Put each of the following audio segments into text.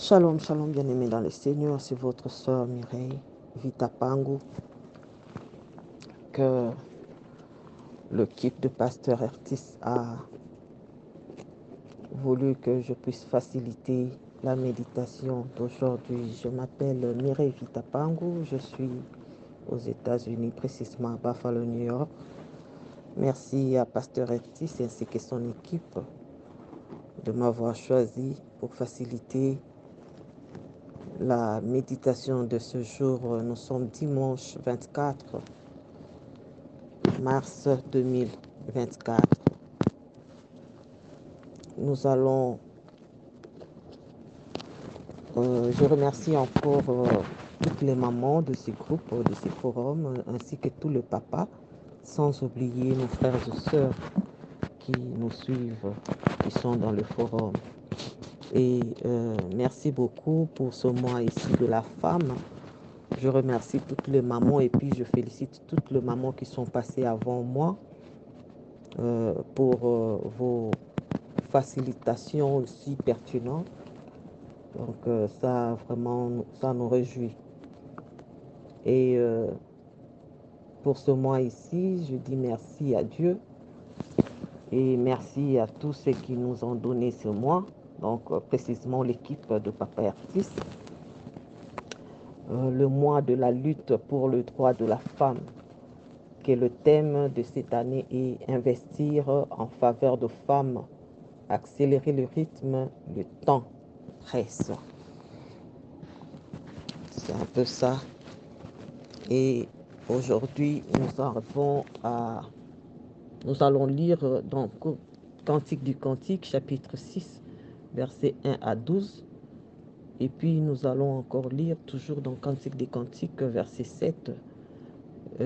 Shalom, shalom, bien-aimés dans le Seigneur, c'est votre sœur Mireille Vitapangu que l'équipe de Pasteur Artis a voulu que je puisse faciliter la méditation d'aujourd'hui. Je m'appelle Mireille Vitapangu, je suis aux États-Unis, précisément à Buffalo, New York. Merci à Pasteur Artis ainsi que son équipe de m'avoir choisi pour faciliter la méditation de ce jour. Nous sommes dimanche 24 mars 2024. Nous allons, je remercie encore toutes les mamans de ces groupes, de ces forums, ainsi que tous les papas, sans oublier nos frères et sœurs qui nous suivent, qui sont dans le forum. Et merci beaucoup pour ce mois ici de la femme. Je remercie toutes les mamans et puis je félicite toutes les mamans qui sont passées avant moi pour vos facilitations aussi pertinentes. Donc ça vraiment, ça nous réjouit. Et pour ce mois ici, je dis merci à Dieu et merci à tous ceux qui nous ont donné ce mois. Donc précisément l'équipe de Papa Artis. Le mois de la lutte pour le droit de la femme, qui est le thème de cette année, et investir en faveur de femmes, accélérer le rythme, le temps presse. C'est un peu ça. Et aujourd'hui, nous allons lire dans Cantique du Cantique, chapitre 6, versets 1 à 12. Et puis nous allons encore lire toujours dans Cantique des Cantiques,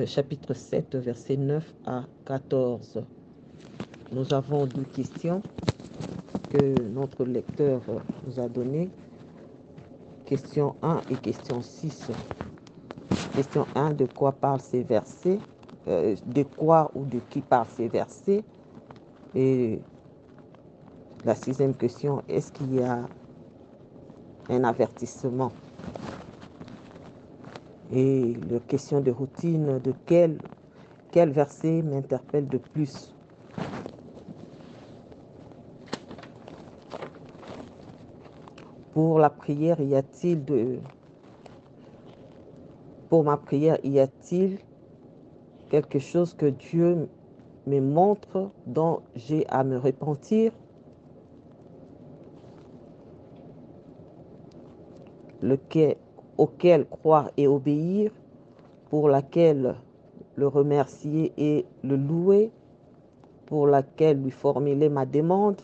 chapitre 7, versets 9 à 14. Nous avons deux questions que notre lecteur nous a données. Question 1 et question 6. Question 1, de quoi parlent ces versets? De quoi ou de qui parlent ces versets? Et la sixième question, est-ce qu'il y a un avertissement? Et la question de routine, de quel verset m'interpelle de plus? Pour la prière, pour ma prière, y a-t-il quelque chose que Dieu me montre dont j'ai à me repentir? Auquel croire et obéir, pour laquelle le remercier et le louer, pour laquelle lui formuler ma demande?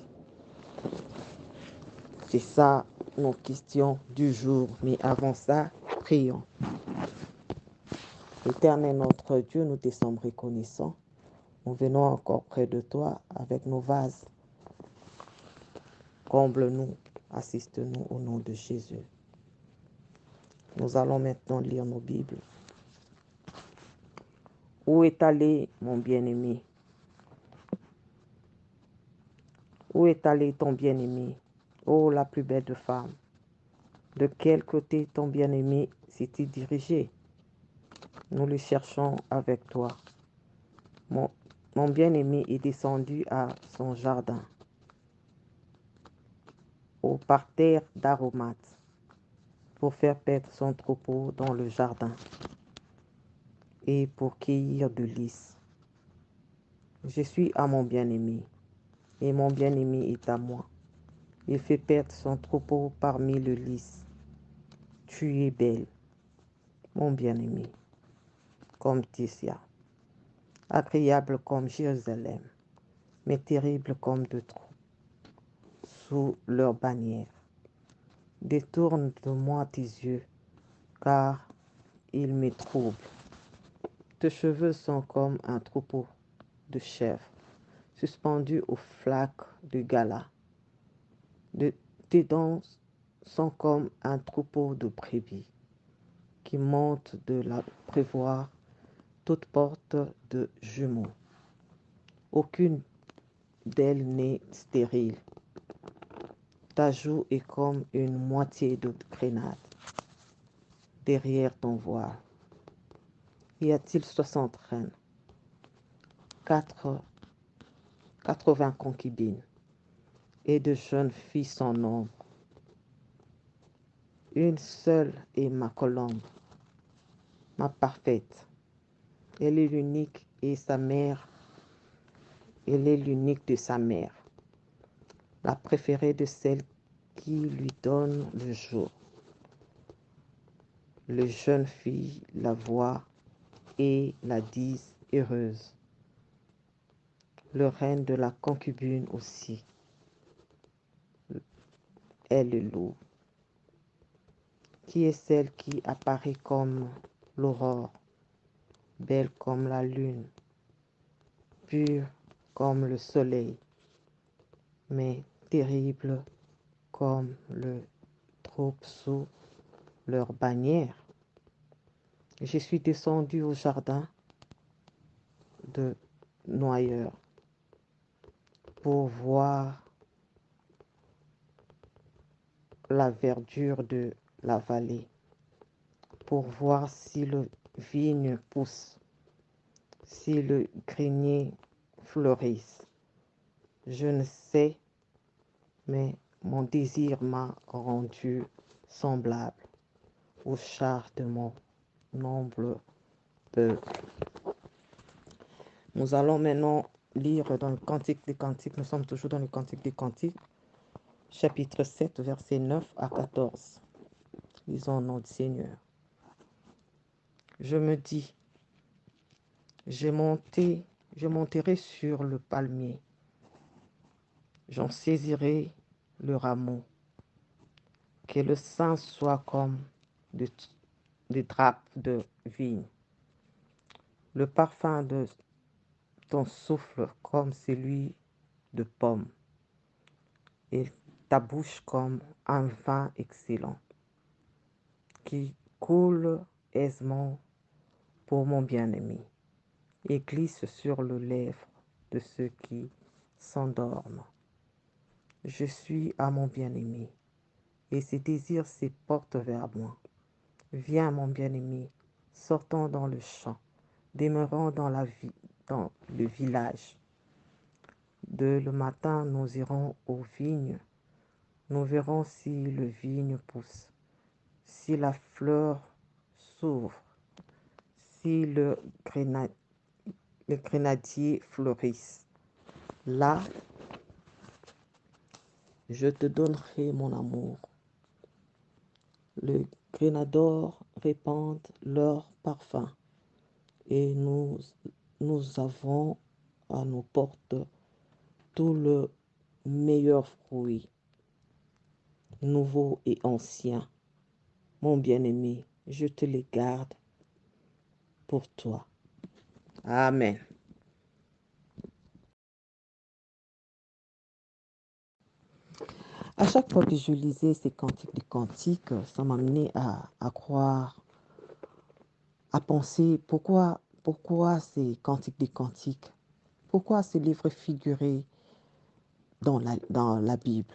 C'est ça nos questions du jour. Mais avant ça, prions. Éternel notre Dieu, nous te sommes reconnaissants. Nous venons encore près de toi avec nos vases. Comble-nous, assiste-nous au nom de Jésus. Nous allons maintenant lire nos Bibles. Où est allé mon bien-aimé? Où est allé ton bien-aimé? Oh, la plus belle de femmes! De quel côté ton bien-aimé s'est-il dirigé? Nous le cherchons avec toi. Mon bien-aimé est descendu à son jardin, au parterre d'aromates, pour faire paître son troupeau dans le jardin et pour cueillir de lys. Je suis à mon bien-aimé, et mon bien-aimé est à moi. Il fait paître son troupeau parmi le lys. Tu es belle, mon bien-aimé, comme Tissia, agréable comme Jérusalem, mais terrible comme de trop, sous leur bannière. Détourne de moi tes yeux, car ils me troublent. Tes cheveux sont comme un troupeau de chèvres, suspendus aux flaques de gala. Tes dents sont comme un troupeau de brebis, qui montent de la prévoir toute porte de jumeaux. Aucune d'elles n'est stérile. Ta joue est comme une moitié de grenade derrière ton voile. Y a-t-il 60 reines, 80 concubines et de jeunes filles sans nombre? Une seule est ma colombe, ma parfaite. Elle est l'unique et sa mère, elle est l'unique de sa mère, la préférée de celle qui lui donne le jour. Les jeunes filles la voient et la disent heureuse. Le reine de la concubine aussi, elle le loue. Qui est celle qui apparaît comme l'aurore, belle comme la lune, pure comme le soleil, mais terrible comme le troupe sous leur bannière? Je suis descendu au jardin de Noyeur pour voir la verdure de la vallée, pour voir si le vigne pousse, si le grenier fleurisse. Je ne sais, mais mon désir m'a rendu semblable au char de mon noble peuple. Nous allons maintenant lire dans le Cantique des Cantiques. Nous sommes toujours dans le Cantique des Cantiques, chapitre 7, versets 9 à 14. Lisons au nom du Seigneur. Je me dis, je monterai sur le palmier, j'en saisirai le rameau, que le sang soit comme des drapes de vigne, le parfum de ton souffle comme celui de pomme, et ta bouche comme un vin excellent, qui coule aisément pour mon bien-aimé, et glisse sur les lèvres de ceux qui s'endorment. Je suis à mon bien-aimé, et ses désirs se portent vers moi. Viens, mon bien-aimé, sortons dans le champ, demeurons dans le village. Dès le matin, nous irons aux vignes. Nous verrons si le vigne pousse, si la fleur s'ouvre, si le grenadier fleurissent. Là, je te donnerai mon amour. Les grenadors répandent leur parfum et nous avons à nos portes tout le meilleur fruit, nouveau et ancien. Mon bien-aimé, je te les garde pour toi. Amen. À chaque fois que je lisais ces cantiques de cantiques, ça m'amenait à croire, à penser pourquoi ces cantiques de cantiques, pourquoi ces livres figurés dans la Bible.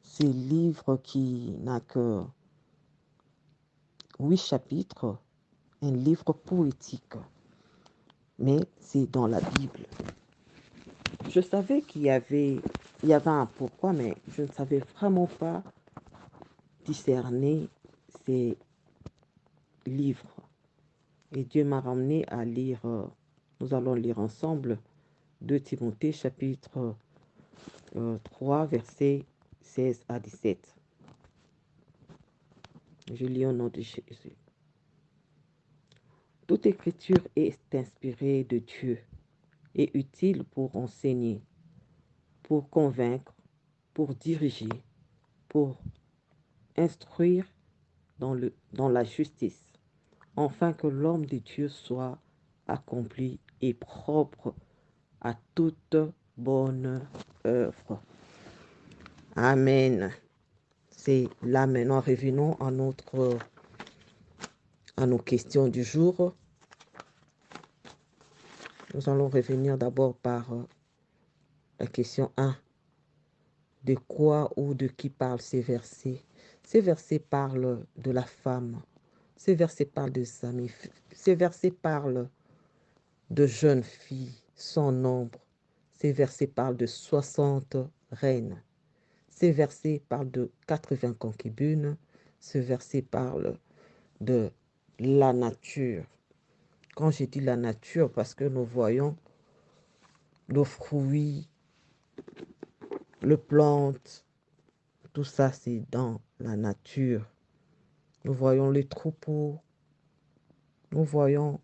Ces livres qui n'a que 8 chapitres, un livre poétique, mais c'est dans la Bible. Je savais qu'il y avait un pourquoi, mais je ne savais vraiment pas discerner ces livres. Et Dieu m'a ramené à lire, nous allons lire ensemble 2 Timothée chapitre 3 versets 16 à 17. Je lis au nom de Jésus. Toute écriture est inspirée de Dieu et utile pour enseigner, pour convaincre, pour diriger, pour instruire dans la justice, afin que l'homme de Dieu soit accompli et propre à toute bonne œuvre. Amen. C'est là maintenant, revenons à nos questions du jour. Nous allons revenir d'abord par la question 1. de quoi ou de qui parlent ces versets? Ces versets parlent de la femme. Ces versets parlent de Samy. Ces versets parlent de jeunes filles sans nombre. Ces versets parlent de 60 reines. Ces versets parlent de 80 concubines. Ce verset parle de la nature. Quand je dis la nature, parce que nous voyons le fruit, le plante, tout ça c'est dans la nature. Nous voyons les troupeaux, nous voyons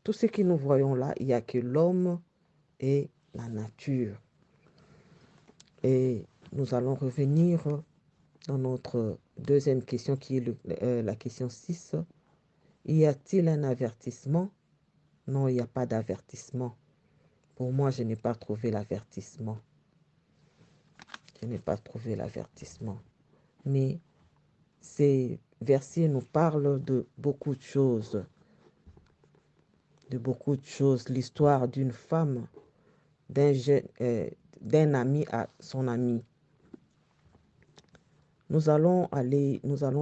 tout ce que nous voyons là, il n'y a que l'homme et la nature. Et nous allons revenir dans notre deuxième question qui est la question 6. Y a-t-il un avertissement? Non, il n'y a pas d'avertissement. Pour moi, je n'ai pas trouvé l'avertissement. Je n'ai pas trouvé l'avertissement. Mais ces versets nous parlent de beaucoup de choses. De beaucoup de choses. L'histoire d'une femme, d'un ami à son ami. Nous allons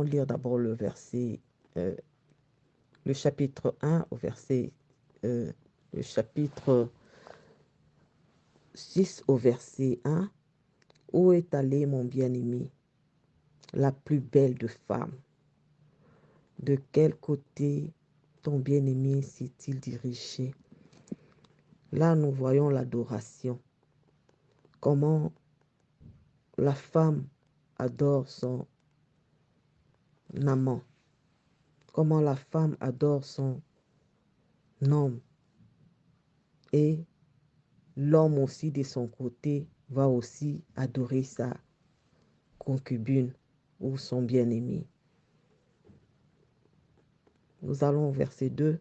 lire d'abord le verset, le chapitre 1 au verset, le chapitre 6 au verset 1. Où est allé mon bien-aimé, la plus belle de femmes? De quel côté ton bien-aimé s'est-il dirigé? Là, nous voyons l'adoration. Comment la femme adore son amant. Comment la femme adore son homme. Et l'homme aussi, de son côté, va aussi adorer sa concubine ou son bien-aimé. Nous allons au verset 2.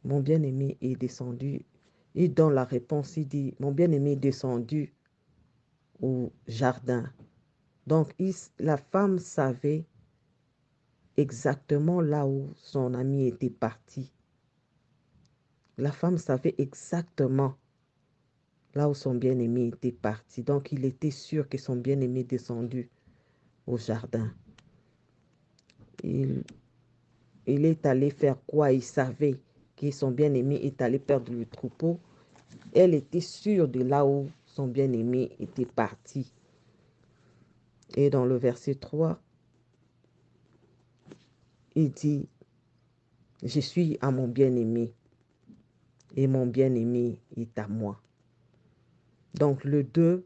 Mon bien-aimé est descendu. Et dans la réponse, il dit, mon bien-aimé est descendu au jardin. Donc, la femme savait exactement là où son ami était parti. La femme savait exactement là où son bien-aimé était parti. Donc, il était sûr que son bien-aimé est descendu au jardin. Il est allé faire quoi? Il savait que son bien-aimé est allé perdre le troupeau. Elle était sûre de là où son bien-aimé était parti. Et dans le verset 3, il dit, je suis à mon bien-aimé et mon bien-aimé est à moi. Donc le 2,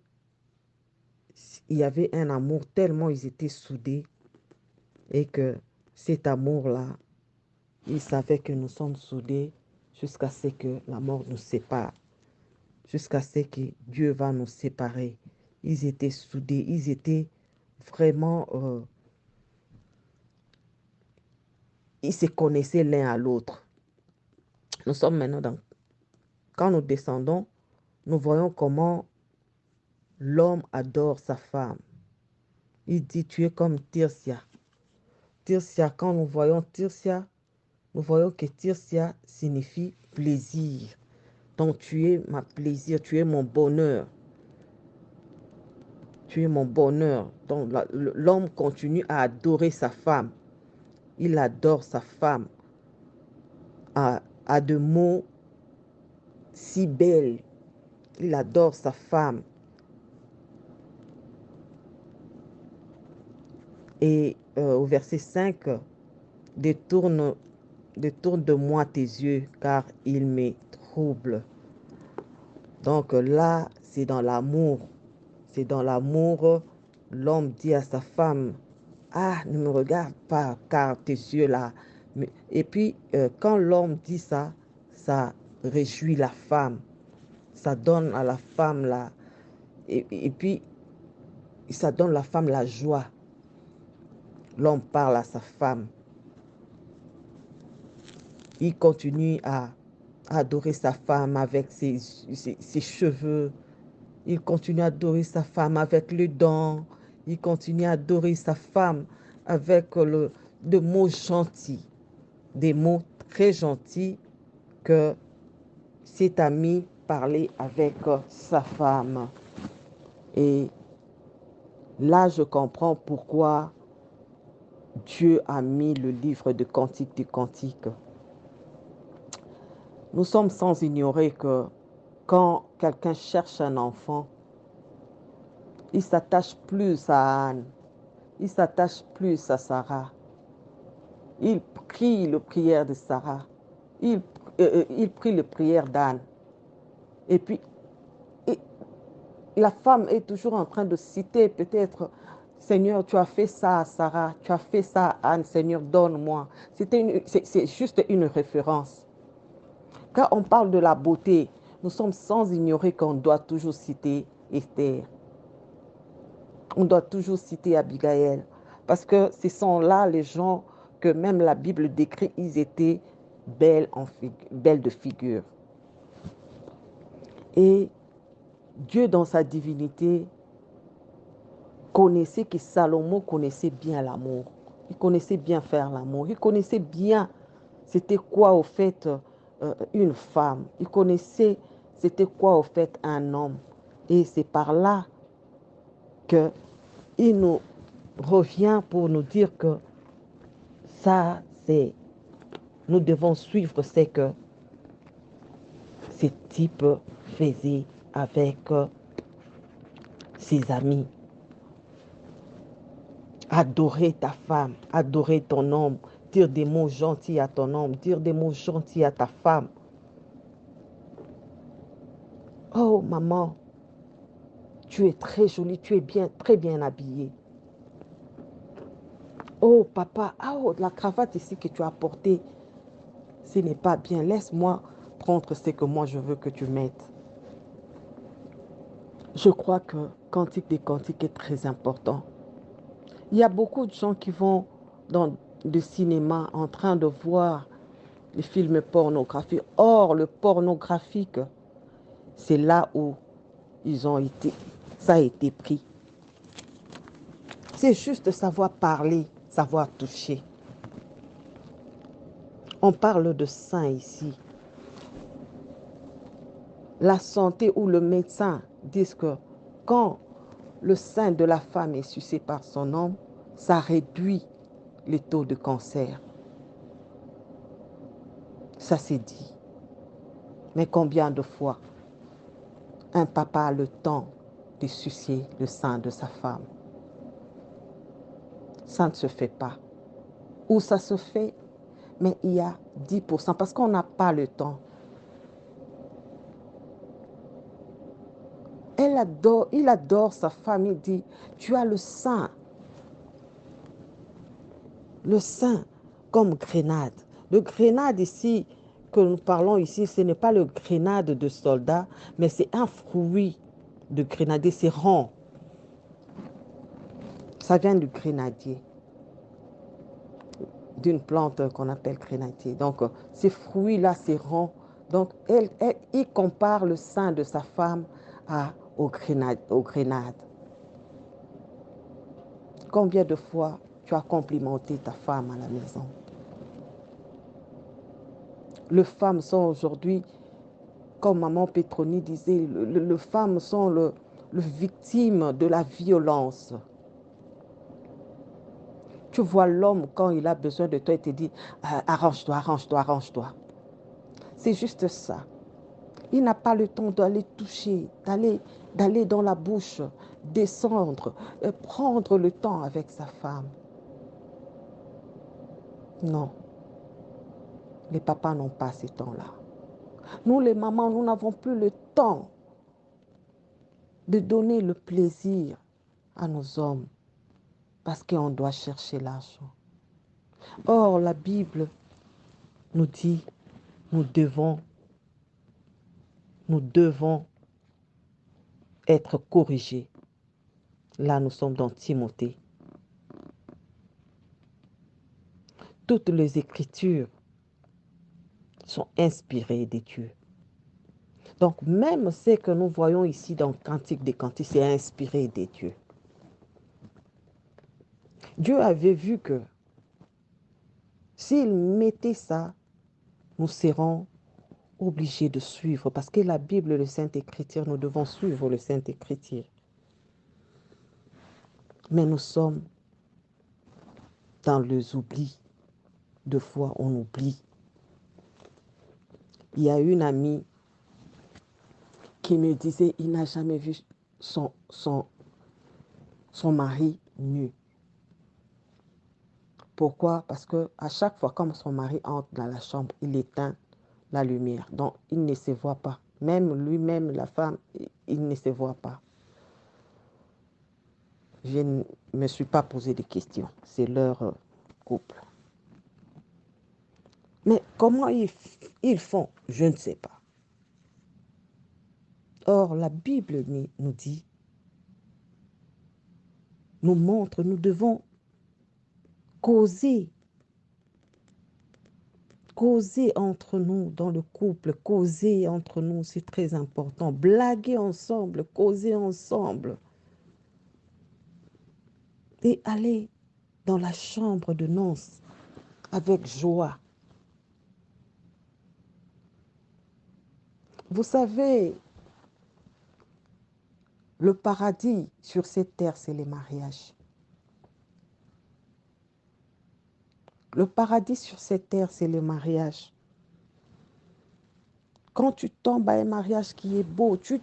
il y avait un amour tellement ils étaient soudés et que cet amour-là, ils savaient que nous sommes soudés jusqu'à ce que la mort nous sépare, jusqu'à ce que Dieu va nous séparer. Ils étaient soudés, ils étaient vraiment, ils se connaissaient l'un à l'autre. Nous sommes maintenant quand nous descendons, nous voyons comment l'homme adore sa femme. Il dit, tu es comme Tirsia. Tirsia, quand nous voyons Tirsia, nous voyons que Tirsia signifie plaisir. Donc, tu es ma plaisir, tu es mon bonheur. Tu es mon bonheur. Donc, l'homme continue à adorer sa femme. Il adore sa femme à de mots si belles. Il adore sa femme. Et au verset 5, détourne de moi tes yeux, car ils me troublent. Donc là, c'est dans l'amour. C'est dans l'amour, l'homme dit à sa femme, ah, ne me regarde pas, car tes yeux là. Et puis, quand l'homme dit ça, ça réjouit la femme. Ça donne à la femme la... Et puis, ça donne à la femme la joie. L'homme parle à sa femme. Il continue à adorer sa femme avec ses cheveux. Il continue à adorer sa femme avec les dents. Il continue à adorer sa femme avec des mots gentils. Des mots très gentils que cet ami parlait avec sa femme. Et Là, je comprends pourquoi Dieu a mis le livre de Cantiques des Cantiques. Nous sommes sans ignorer que quand quelqu'un cherche un enfant, il s'attache plus à Anne, il s'attache plus à Sarah. Il prie les prières de Sarah, il prie les prières d'Anne. Et puis, et la femme est toujours en train de citer peut-être, Seigneur, tu as fait ça à Sarah, tu as fait ça à Anne, Seigneur, donne-moi. C'est juste une référence. Quand on parle de la beauté, nous sommes sans ignorer qu'on doit toujours citer Esther. On doit toujours citer Abigail. Parce que ce sont là les gens que même la Bible décrit, ils étaient belles de figure. Et Dieu, dans sa divinité, connaissait que Salomon connaissait bien l'amour. Il connaissait bien faire l'amour. Il connaissait bien c'était quoi au fait une femme. Il connaissait c'était quoi au fait un homme. Et c'est par là qu'il nous revient pour nous dire que ça, c'est, nous devons suivre ce que ces types faisaient avec ses amis. Adorer ta femme, adorer ton homme, dire des mots gentils à ton homme, dire des mots gentils à ta femme. Oh maman, tu es très jolie, tu es bien, très bien habillée. Oh papa, oh la cravate ici que tu as portée, ce n'est pas bien. Laisse-moi prendre ce que moi je veux que tu mettes. Je crois que Cantique des Cantiques est très important. Il y a beaucoup de gens qui vont dans le cinéma en train de voir les films pornographiques. Or, le pornographique, c'est là où ça a été pris. C'est juste savoir parler, savoir toucher. On parle de sein ici. La santé ou le médecin disent que quand le sein de la femme est sucé par son homme, ça réduit les taux de cancer. Ça c'est dit. Mais combien de fois un papa a le temps de sucer le sein de sa femme? Ça ne se fait pas. Ou ça se fait, mais il y a 10% parce qu'on n'a pas le temps. Il adore sa femme, il dit, tu as le sein comme grenade. Le grenade ici, que nous parlons ici, ce n'est pas le grenade de soldat, mais c'est un fruit de grenadier, c'est rond. Ça vient du grenadier, d'une plante qu'on appelle grenadier. Donc, ces fruits-là, c'est rond. Donc, il compare le sein de sa femme aux grenades. Combien de fois tu as complimenté ta femme à la maison? Les femmes sont aujourd'hui, comme maman Petroni disait, les femmes sont le victime de la violence. Tu vois l'homme quand il a besoin de toi, il te dit arrange-toi, arrange-toi, arrange-toi. C'est juste ça. Il n'a pas le temps d'aller toucher, d'aller dans la bouche, descendre, prendre le temps avec sa femme. Non, les papas n'ont pas ce temps-là. Nous, les mamans, nous n'avons plus le temps de donner le plaisir à nos hommes parce qu'on doit chercher l'argent. Or, la Bible nous dit, nous devons être corrigés. Là, nous sommes dans Timothée. Toutes les Écritures sont inspirées de Dieu. Donc, même ce que nous voyons ici dans Cantique des Cantiques, c'est inspiré de Dieu. Dieu avait vu que s'il mettait ça, nous serons obligés de suivre. Parce que la Bible, le Sainte Écriture, nous devons suivre le Sainte Écriture. Mais nous sommes dans les oublis. Deux fois, on oublie. Il y a une amie qui me disait il n'a jamais vu son mari nu. Pourquoi? Parce que à chaque fois, quand son mari entre dans la chambre, il éteint la lumière. Donc, il ne se voit pas. Même lui-même, la femme, il ne se voit pas. Je ne me suis pas posé de questions. C'est leur couple. Mais comment ils font? Je ne sais pas. Or, la Bible nous dit, nous montre, nous devons causer entre nous dans le couple, causer entre nous, c'est très important. Blaguer ensemble, causer ensemble. Et aller dans la chambre de noces avec joie. Vous savez, le paradis sur cette terre, c'est les mariages. Le paradis sur cette terre, c'est le mariage. Quand tu tombes à un mariage qui est beau, tu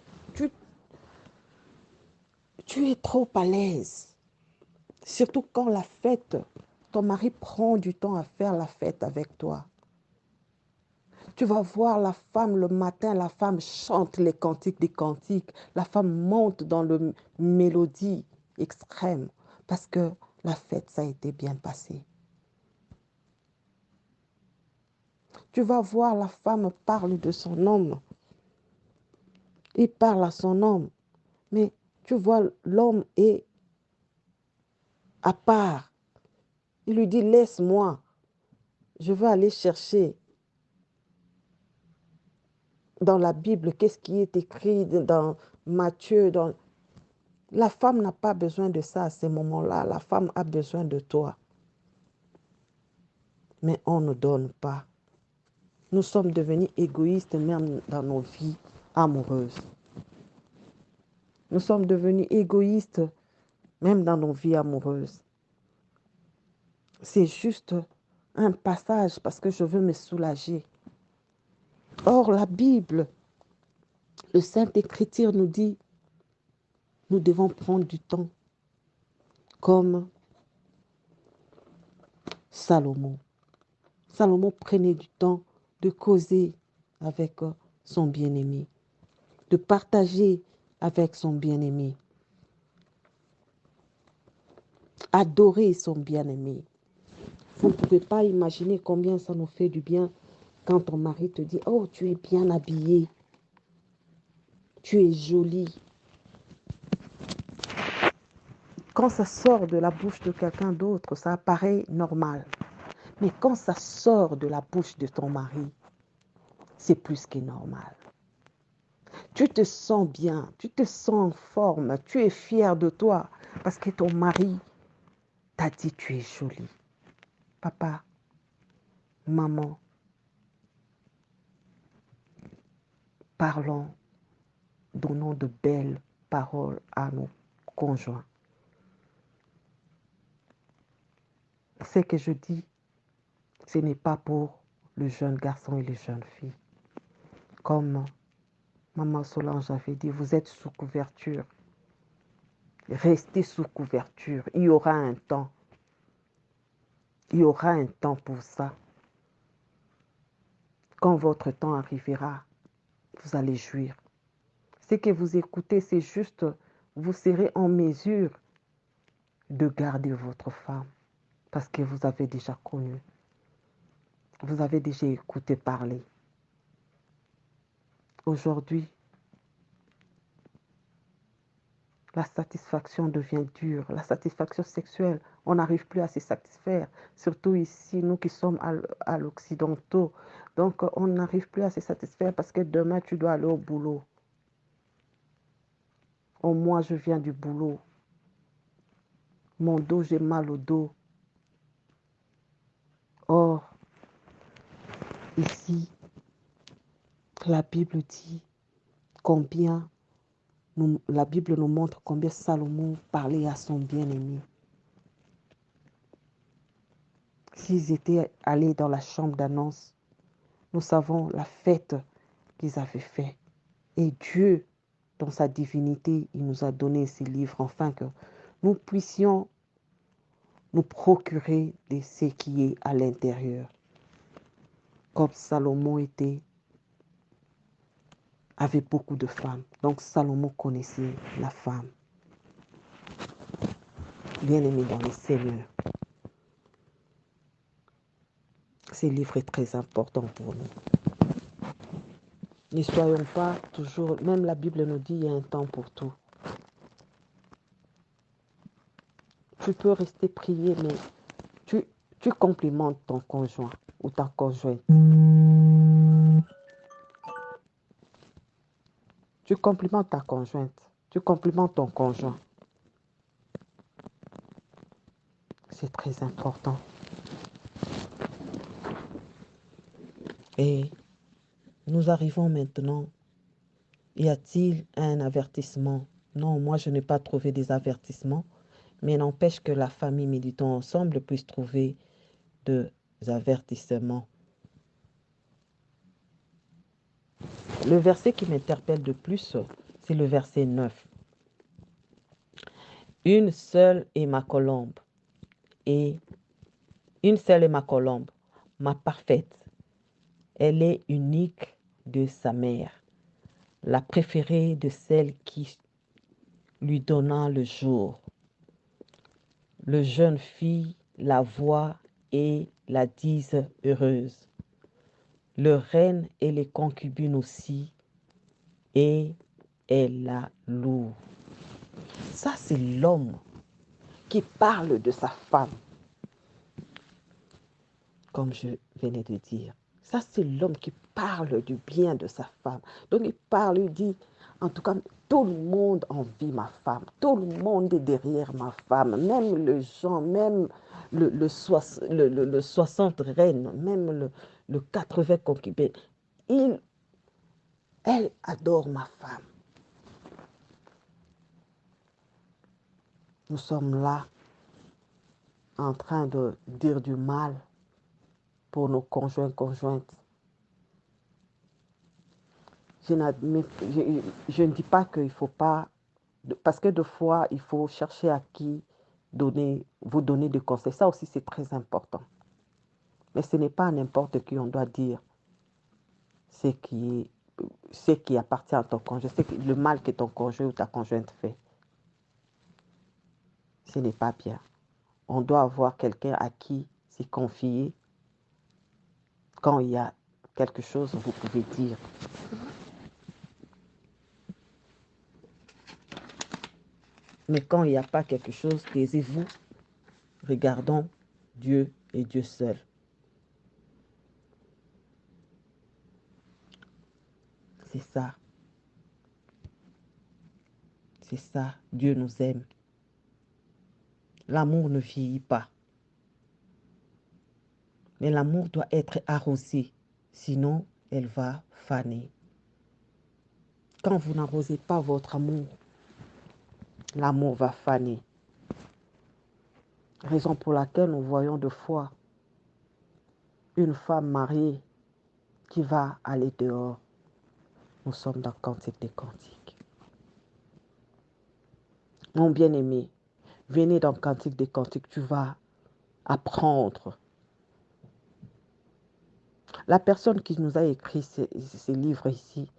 es trop à l'aise. Surtout quand la fête, ton mari prend du temps à faire la fête avec toi. Tu vas voir la femme le matin, la femme chante les cantiques des cantiques, la femme monte dans le mélodie extrême parce que la fête, ça a été bien passé. Tu vas voir la femme parle de son homme. Il parle à son homme. Mais tu vois, l'homme est à part. Il lui dit, laisse-moi. Je veux aller chercher dans la Bible qu'est-ce qui est écrit dans Matthieu. La femme n'a pas besoin de ça à ce moment-là. La femme a besoin de toi. Mais on ne donne pas. Nous sommes devenus égoïstes même dans nos vies amoureuses. Nous sommes devenus égoïstes même dans nos vies amoureuses. C'est juste un passage parce que je veux me soulager. Or, la Bible, le Saint-Écriture nous dit, nous devons prendre du temps comme Salomon. Salomon prenait du temps de causer avec son bien-aimé, de partager avec son bien-aimé, adorer son bien-aimé. Vous ne pouvez pas imaginer combien ça nous fait du bien quand ton mari te dit « Oh, tu es bien habillée, tu es jolie ». Quand ça sort de la bouche de quelqu'un d'autre, ça paraît normal. Mais quand ça sort de la bouche de ton mari, c'est plus que normal. Tu te sens bien, tu te sens en forme, tu es fier de toi parce que ton mari t'a dit tu es jolie. Papa, maman, parlons, donnons de belles paroles à nos conjoints. Ce que je dis, ce n'est pas pour le jeune garçon et les jeunes filles. Comme Maman Solange avait dit, vous êtes sous couverture. Restez sous couverture. Il y aura un temps. Il y aura un temps pour ça. Quand votre temps arrivera, vous allez jouir. Ce que vous écoutez, c'est juste, vous serez en mesure de garder votre femme parce que vous avez déjà connu. Vous avez déjà écouté parler. Aujourd'hui, la satisfaction devient dure. La satisfaction sexuelle, on n'arrive plus à se satisfaire. Surtout ici, nous qui sommes à l'occidentaux. Donc, on n'arrive plus à se satisfaire parce que demain, tu dois aller au boulot. Oh, moi, je viens du boulot. Mon dos, j'ai mal au dos. Or, ici, la Bible dit combien la Bible nous montre combien Salomon parlait à son bien-aimé. S'ils étaient allés dans la chambre d'annonce, nous savons la fête qu'ils avaient faite. Et Dieu, dans sa divinité, il nous a donné ces livres afin que nous puissions nous procurer de ce qui est à l'intérieur. Comme Salomon avait beaucoup de femmes. Donc Salomon connaissait la femme. Bien-aimé dans le Seigneur. Ce livre est très important pour nous. Ne soyons pas toujours, même la Bible nous dit, il y a un temps pour tout. Tu peux rester prier, mais tu complimentes ton conjoint ou ta conjointe. Tu complimentes ta conjointe. Tu complimentes ton conjoint. C'est très important. Et nous arrivons maintenant. Y a-t-il un avertissement? Non, moi je n'ai pas trouvé des avertissements, mais n'empêche que la famille méditant ensemble puisse trouver des avertissements. Le verset qui m'interpelle de plus, c'est le verset 9. Une seule est ma colombe, ma parfaite. Elle est unique de sa mère, la préférée de celle qui lui donna le jour. Le jeune fille la voit et la disent heureuse. Le reine et les concubines aussi, et elle la loue. Ça, c'est l'homme qui parle de sa femme, comme je venais de dire. Ça, c'est l'homme qui parle du bien de sa femme. Donc, il parle, il dit, en tout cas, tout le monde envie ma femme. Tout le monde est derrière ma femme. Même les gens, même le 60 reines, même le 80 concubines. Elle adore ma femme. Nous sommes là en train de dire du mal pour nos conjoints, conjointes. Je ne dis pas qu'il ne faut pas, parce que des fois, il faut chercher à qui vous donner des conseils. Ça aussi, c'est très important. Mais ce n'est pas à n'importe qui on doit dire ce qui appartient à ton conjoint, le mal que ton conjoint ou ta conjointe fait. Ce n'est pas bien. On doit avoir quelqu'un à qui s'y confier. Quand il y a quelque chose, vous pouvez dire. Mais quand il n'y a pas quelque chose, taisez-vous. Regardons Dieu et Dieu seul. C'est ça. C'est ça. Dieu nous aime. L'amour ne vieillit pas. Mais l'amour doit être arrosé. Sinon, elle va faner. Quand vous n'arrosez pas votre amour, l'amour va faner. Raison pour laquelle nous voyons de fois une femme mariée qui va aller dehors. Nous sommes dans Cantique des Cantiques. Mon bien-aimé, venez dans Cantique des Cantiques, tu vas apprendre. La personne qui nous a écrit ces livres ici,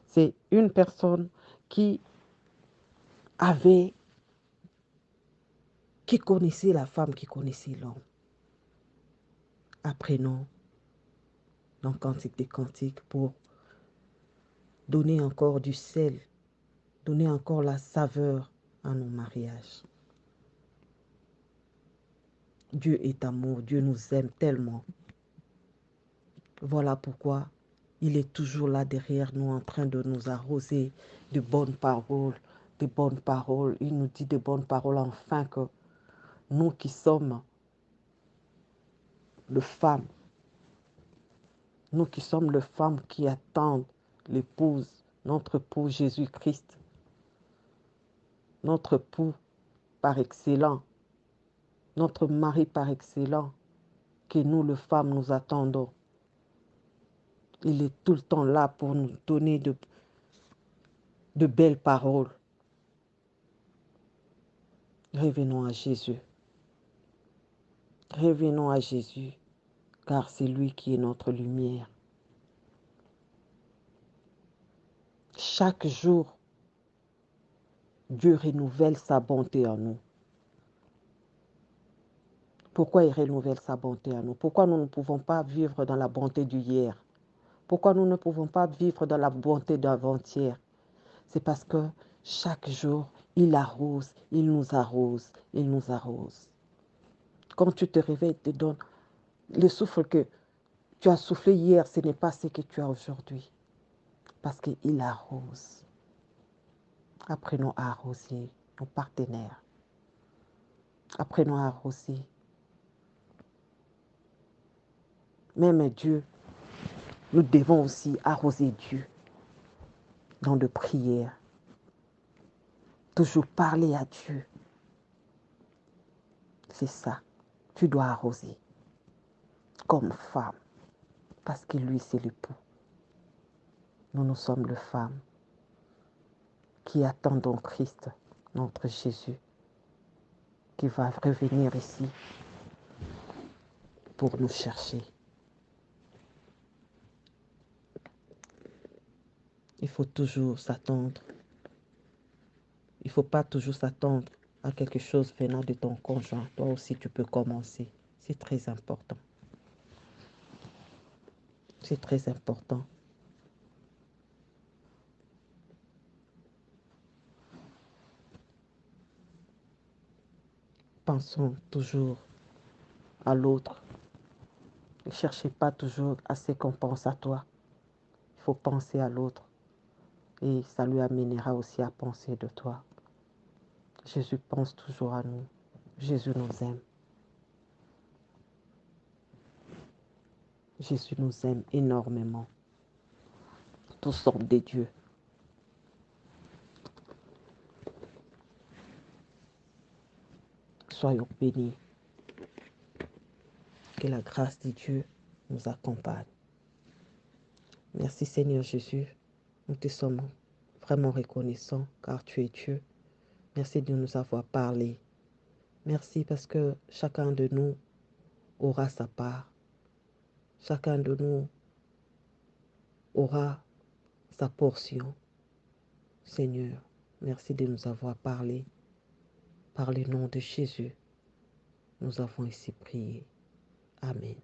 c'est une personne qui connaissait la femme, qui connaissait l'homme. Apprenons dans Cantique des Cantiques pour donner encore du sel, donner encore la saveur à nos mariages. Dieu est amour, Dieu nous aime tellement. Voilà pourquoi il est toujours là derrière nous en train de nous arroser de bonnes paroles, de bonnes paroles. Il nous dit de bonnes paroles afin que nous qui sommes les femmes, nous qui sommes les femmes qui attendent l'épouse, notre époux Jésus-Christ, notre époux par excellent, notre mari par excellent, que nous, les femmes, nous attendons. Il est tout le temps là pour nous donner de belles paroles. Revenons à Jésus. Revenons à Jésus, car c'est lui qui est notre lumière. Chaque jour, Dieu renouvelle sa bonté en nous. Pourquoi il renouvelle sa bonté en nous? Pourquoi nous ne pouvons pas vivre dans la bonté d'hier? Pourquoi nous ne pouvons pas vivre dans la bonté d'avant-hier? C'est parce que chaque jour, il arrose, il nous arrose, il nous arrose. Quand tu te réveilles, il te donne le souffle que tu as soufflé hier, ce n'est pas ce que tu as aujourd'hui. Parce qu'il arrose. Apprenons à arroser nos partenaires. Apprenons à arroser. Même Dieu, nous devons aussi arroser Dieu dans de prières. Toujours parler à Dieu. C'est ça. Tu dois arroser comme femme. Parce que lui, c'est l'époux. Nous sommes les femmes qui attendons Christ, notre Jésus, qui va revenir ici pour nous chercher. Il faut toujours s'attendre. Il ne faut pas toujours s'attendre à quelque chose venant de ton conjoint. Toi aussi, tu peux commencer. C'est très important. C'est très important. Pensons toujours à l'autre. Ne cherchez pas toujours à ce qu'on pense à toi. Il faut penser à l'autre. Et ça lui amènera aussi à penser de toi. Jésus pense toujours à nous. Jésus nous aime. Jésus nous aime énormément. Tous sortes de Dieu. Soyons bénis. Que la grâce de Dieu nous accompagne. Merci Seigneur Jésus. Nous te sommes vraiment reconnaissants car tu es Dieu. Merci de nous avoir parlé. Merci parce que chacun de nous aura sa part. Chacun de nous aura sa portion. Seigneur, merci de nous avoir parlé. Par le nom de Jésus, nous avons ici prié. Amen.